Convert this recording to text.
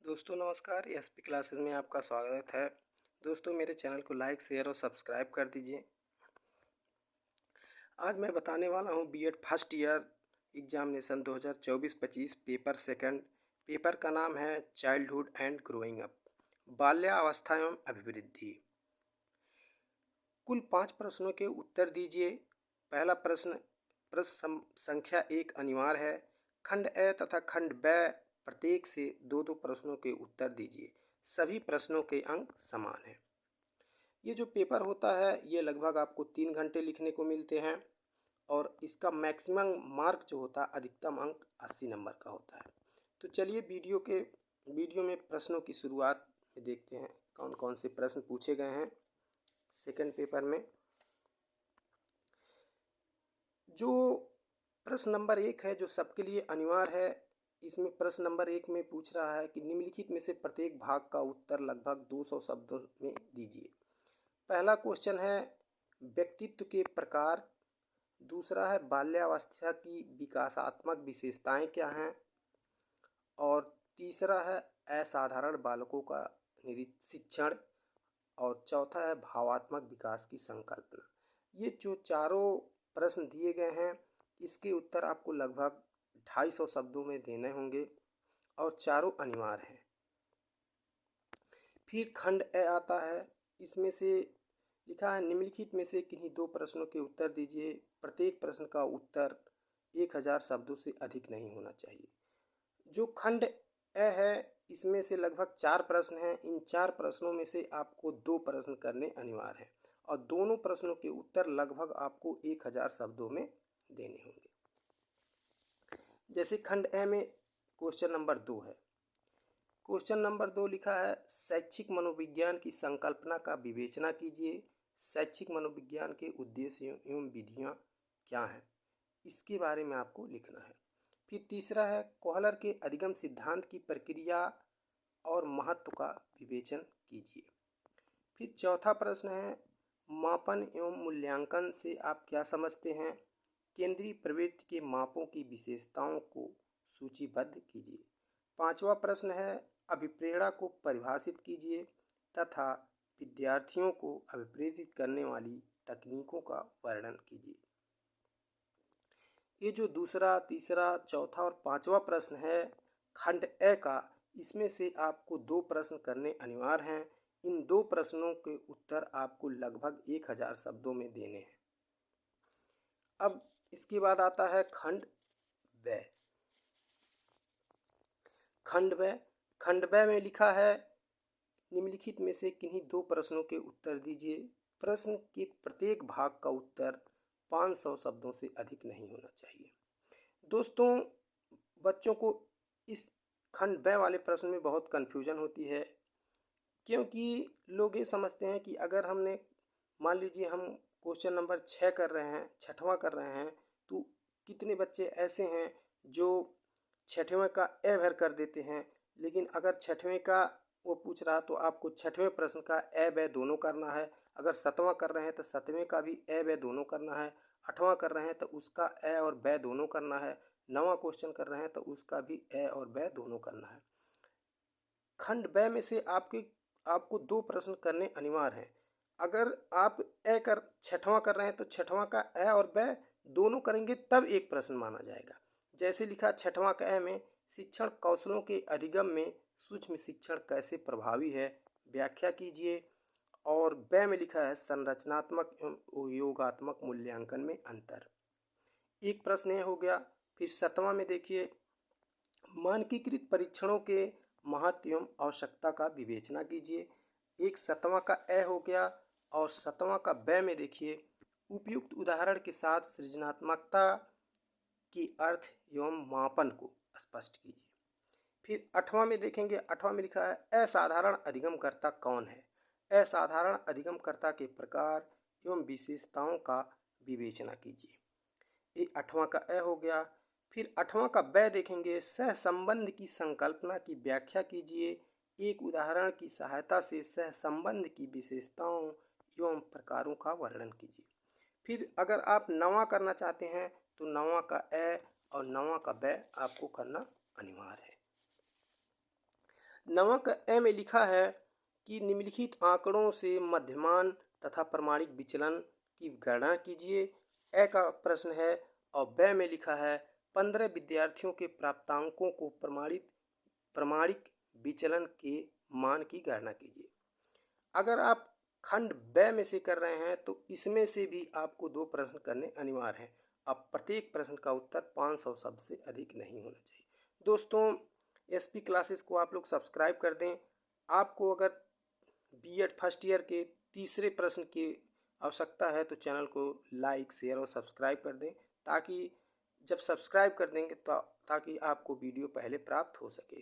दोस्तों नमस्कार, SP classes में आपका स्वागत है। दोस्तों मेरे चैनल को लाइक शेयर और सब्सक्राइब कर दीजिए। आज मैं बताने वाला हूँ BEd first year examination 2024-25 paper second. Paper का नाम है चाइल्डहुड एंड ग्रोइंग अप, बाल्यावस्था एवं अभिवृद्धि। कुल 5 प्रश्नों के उत्तर दीजिए। पहला प्रश्न संख्या 1 अनिवार्य है। खंड ए तथा खंड ब प्रत्येक से दो दो प्रश्नों के उत्तर दीजिए। सभी प्रश्नों के अंक समान हैं। ये जो पेपर होता है ये लगभग आपको 3 घंटे लिखने को मिलते हैं और इसका मैक्सिमम मार्क जो होता है, अधिकतम अंक 80 नंबर का होता है। तो चलिए वीडियो में प्रश्नों की शुरुआत में देखते हैं कौन कौन से प्रश्न पूछे गए हैं सेकंड पेपर में। जो प्रश्न नंबर 1 है जो सबके लिए अनिवार्य है, इसमें प्रश्न नंबर 1 में पूछ रहा है कि निम्नलिखित में से प्रत्येक भाग का उत्तर लगभग 200 शब्दों में दीजिए। पहला क्वेश्चन है व्यक्तित्व के प्रकार, दूसरा है बाल्यावस्था की विकासात्मक विशेषताएं क्या हैं, और तीसरा है असाधारण बालकों का निरीक्षण, और चौथा है भावात्मक विकास की संकल्पना। ये जो चारों प्रश्न दिए गए हैं इसके उत्तर आपको लगभग 250 शब्दों में देने होंगे और चारों अनिवार्य हैं। फिर खंड ए आता है, इसमें से लिखा है निम्नलिखित में से किन्हीं दो प्रश्नों के उत्तर दीजिए। प्रत्येक प्रश्न का उत्तर 1000 शब्दों से अधिक नहीं होना चाहिए। जो खंड ए है इसमें से लगभग 4 प्रश्न हैं। इन 4 प्रश्नों में से आपको 2 प्रश्न करने अनिवार्य हैं और दोनों प्रश्नों के उत्तर लगभग आपको 1000 शब्दों में देने होंगे। जैसे खंड ए में क्वेश्चन नंबर 2 है। क्वेश्चन नंबर 2 लिखा है शैक्षिक मनोविज्ञान की संकल्पना का विवेचना कीजिए। शैक्षिक मनोविज्ञान के उद्देश्य एवं विधियाँ क्या हैं, इसके बारे में आपको लिखना है। फिर तीसरा है कोहलर के अधिगम सिद्धांत की प्रक्रिया और महत्व का विवेचन कीजिए। फिर चौथा प्रश्न है मापन एवं मूल्यांकन से आप क्या समझते हैं। केंद्रीय प्रवृत्ति के मापों की विशेषताओं को सूचीबद्ध कीजिए। पांचवा प्रश्न है अभिप्रेरणा को परिभाषित कीजिए तथा विद्यार्थियों को अभिप्रेरित करने वाली तकनीकों का वर्णन कीजिए। ये जो दूसरा, तीसरा, चौथा और पांचवा प्रश्न है खंड ए का, इसमें से आपको 2 प्रश्न करने अनिवार्य हैं। इन 2 प्रश्नों के उत्तर आपको लगभग 1000 शब्दों में देने हैं। अब इसके बाद आता है खंड ब। खंड ब में लिखा है निम्नलिखित में से किन्हीं 2 प्रश्नों के उत्तर दीजिए। प्रश्न के प्रत्येक भाग का उत्तर 500 शब्दों से अधिक नहीं होना चाहिए। दोस्तों बच्चों को इस खंड ब वाले प्रश्न में बहुत कन्फ्यूजन होती है, क्योंकि लोग ये समझते हैं कि अगर हमने मान लीजिए हम क्वेश्चन नंबर 6 कर रहे हैं, 6वां कर रहे हैं, तो कितने बच्चे ऐसे हैं जो 6वें का ए भर कर देते हैं। लेकिन अगर 6वें का वो पूछ रहा तो आपको 6वें प्रश्न का ए ब दोनों करना है। अगर 7वां कर रहे हैं तो 7वें का भी ए ब दोनों करना है। 8वां कर रहे हैं तो उसका ए और ब दोनों करना है। 9वां क्वेश्चन कर रहे हैं तो उसका भी ए और ब दोनों करना है। खंड ब में से आपको 2 प्रश्न करने अनिवार्य हैं। अगर आप 6वां कर रहे हैं तो 6वां का ए और ब दोनों करेंगे तब एक प्रश्न माना जाएगा। जैसे लिखा 6वां का ए में शिक्षण कौशलों के अधिगम में सूक्ष्म शिक्षण कैसे प्रभावी है, व्याख्या कीजिए। और ब में लिखा है संरचनात्मक एवं योगात्मक मूल्यांकन में अंतर। एक प्रश्न ये हो गया। फिर 7वां में देखिए मानकीकृत परीक्षणों के महत्व एवं आवश्यकता का विवेचना कीजिए। एक 7वां का ए हो गया। और 7वां का ब में देखिए उपयुक्त उदाहरण के साथ सृजनात्मकता की अर्थ एवं मापन को स्पष्ट कीजिए। फिर 8वां में देखेंगे, 8वां में लिखा है असाधारण अधिगमकर्ता कौन है। असाधारण अधिगमकर्ता के प्रकार एवं विशेषताओं का विवेचना कीजिए। ये 8वां का ए हो गया। फिर 8वां का ब देखेंगे सहसंबंध की संकल्पना की व्याख्या कीजिए। एक उदाहरण की सहायता से सहसंबंध की विशेषताओं एवं प्रकारों का वर्णन कीजिए। फिर अगर आप 9वां करना चाहते हैं तो 9वां का ए और 9वां का ब आपको करना अनिवार्य है। नमक ए में लिखा है कि निम्नलिखित आंकड़ों से मध्यमान तथा प्रमाणिक विचलन की गणना कीजिए। ए का प्रश्न है। और ब में लिखा है 15 विद्यार्थियों के प्राप्तांकों को प्रमाणिक विचलन के मान की गणना कीजिए। अगर आप खंड ब में से कर रहे हैं तो इसमें से भी आपको 2 प्रश्न करने अनिवार्य हैं। अब प्रत्येक प्रश्न का उत्तर 500 शब्द से अधिक नहीं होना चाहिए। दोस्तों, एसपी क्लासेस को आप लोग सब्सक्राइब कर दें। आपको अगर बीएड फर्स्ट ईयर के तीसरे प्रश्न की आवश्यकता है तो चैनल को लाइक, शेयर और सब्सक्राइब कर दें, ताकि जब सब्सक्राइब कर देंगे तो ताकि आपको वीडियो पहले प्राप्त हो सके।